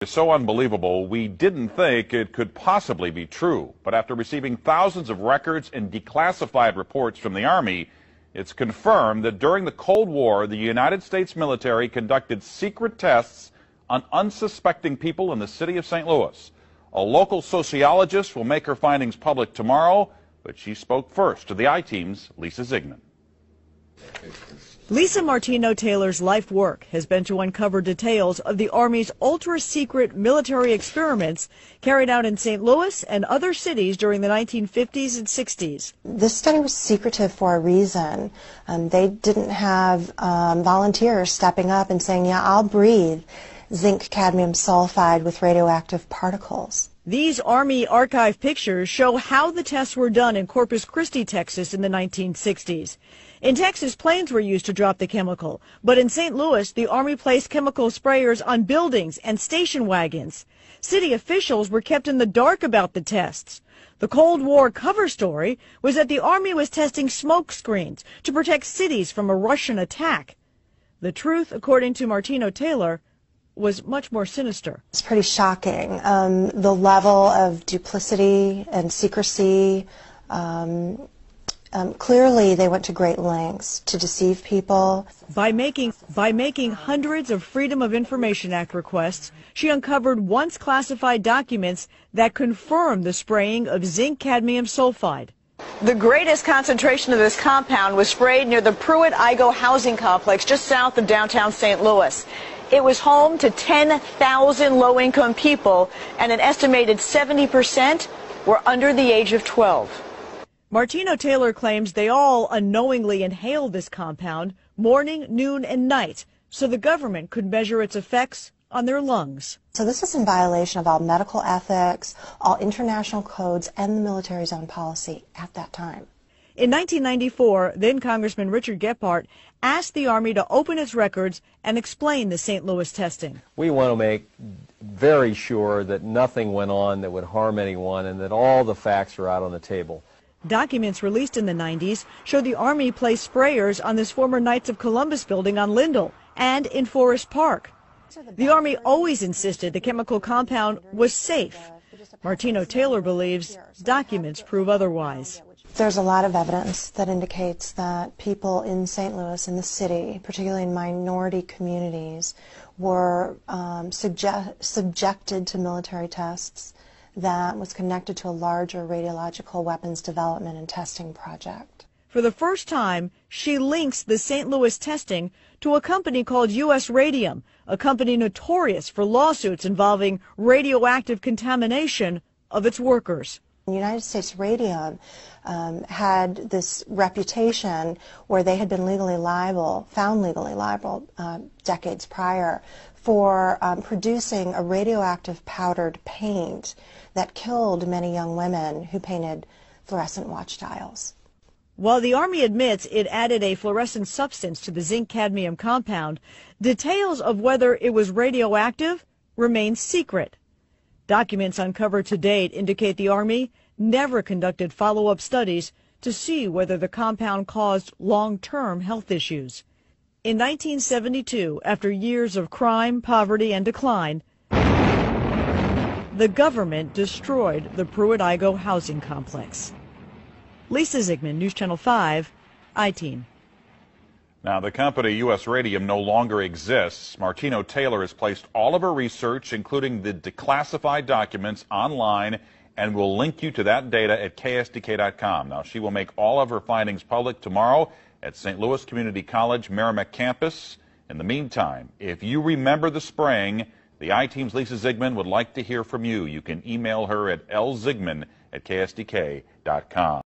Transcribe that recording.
It's so unbelievable, we didn't think it could possibly be true. But after receiving thousands of records and declassified reports from the Army, it's confirmed that during the Cold War, the United States military conducted secret tests on unsuspecting people in the city of St. Louis. A local sociologist will make her findings public tomorrow, but she spoke first to the I-Team's Lisa Zigman. Lisa Martino Taylor's life work has been to uncover details of the Army's ultra-secret military experiments carried out in St. Louis and other cities during the 1950s and 60s. This study was secretive for a reason. They didn't have volunteers stepping up and saying, yeah, I'll breathe zinc cadmium sulfide with radioactive particles. These Army archive pictures show how the tests were done in Corpus Christi, Texas in the 1960s. In Texas, planes were used to drop the chemical, but in St. Louis, the Army placed chemical sprayers on buildings and station wagons. City officials were kept in the dark about the tests. The Cold War cover story was that the Army was testing smoke screens to protect cities from a Russian attack. The truth, according to Martino Taylor, was much more sinister. It's pretty shocking. The level of duplicity and secrecy. Clearly, they went to great lengths to deceive people. By making hundreds of Freedom of Information Act requests, she uncovered once classified documents that confirmed the spraying of zinc cadmium sulfide. The greatest concentration of this compound was sprayed near the Pruitt-Igoe housing complex just south of downtown St. Louis. It was home to 10,000 low-income people, and an estimated 70% were under the age of 12. Martino Taylor claims they all unknowingly inhaled this compound morning, noon, and night so the government could measure its effects on their lungs. So this is in violation of all medical ethics, all international codes, and the military's own policy at that time. In 1994, then Congressman Richard Gephardt asked the Army to open its records and explain the St. Louis testing. We want to make very sure that nothing went on that would harm anyone and that all the facts are out on the table. Documents released in the 90s show the Army placed sprayers on this former Knights of Columbus building on Lindell and in Forest Park. The Army always insisted the chemical compound was safe. Martino Taylor believes documents prove otherwise. There's a lot of evidence that indicates that people in St. Louis, in the city, particularly in minority communities, were subjected to military tests that was connected to a larger radiological weapons development and testing project. For the first time, she links the St. Louis testing to a company called U.S. Radium, a company notorious for lawsuits involving radioactive contamination of its workers. United States Radium had this reputation where they had been found legally liable decades prior for producing a radioactive powdered paint that killed many young women who painted fluorescent watch dials. While the Army admits it added a fluorescent substance to the zinc cadmium compound, details of whether it was radioactive remain secret. Documents uncovered to date indicate the Army never conducted follow-up studies to see whether the compound caused long-term health issues. In 1972, after years of crime, poverty, and decline, the government destroyed the Pruitt-Igoe housing complex. Lisa Zigman, News Channel 5, I-Team. Now, the company U.S. Radium no longer exists. Martino Taylor has placed all of her research, including the declassified documents, online, and will link you to that data at ksdk.com. Now, she will make all of her findings public tomorrow at St. Louis Community College Merrimack campus. In the meantime, if you remember the spraying, the I-Team's Lisa Zigman would like to hear from you. You can email her at lzigman@ksdk.com.